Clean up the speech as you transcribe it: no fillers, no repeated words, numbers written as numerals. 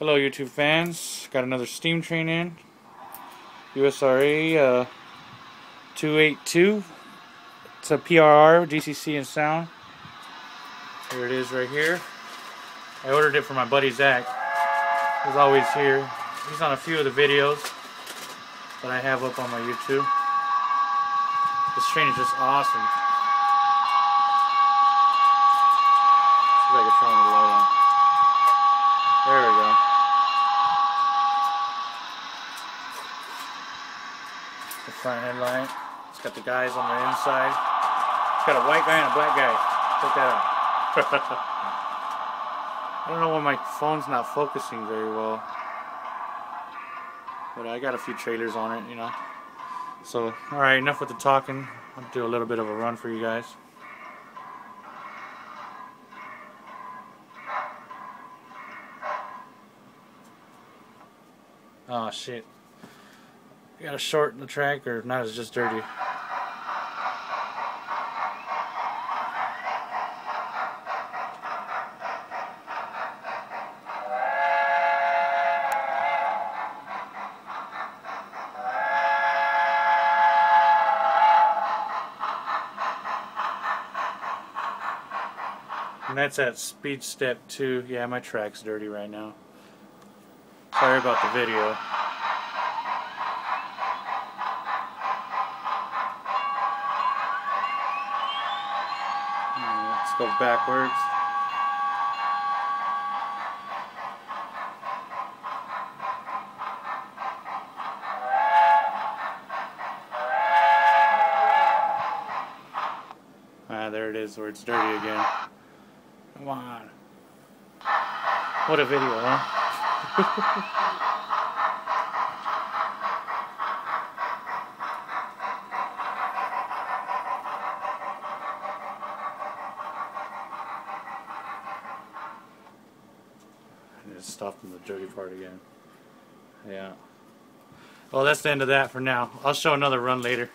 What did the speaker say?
Hello YouTube fans, got another steam train in, USRA 282, it's a PRR Dcc and sound. Here it is right here. I ordered it for my buddy Zach, he's always here. He's on a few of the videos that I have up on my YouTube. This train is just awesome. See if I can turn the light on. There we go. The front headlight. It's got the guys on the inside. It's got a white guy and a black guy. Check that out. I don't know why my phone's not focusing very well. But I got a few trailers on it, you know. So, alright, enough with the talking. I'll do a little bit of a run for you guys. Oh shit. You gotta shorten the track, or not, it's just dirty. And that's at speed step 2. Yeah, my track's dirty right now. Sorry about the video. Let's go backwards. There it is, where it's dirty again. Come on. What a video, huh? I just stopped in the dirty part again. Yeah. Well, that's the end of that for now. I'll show another run later.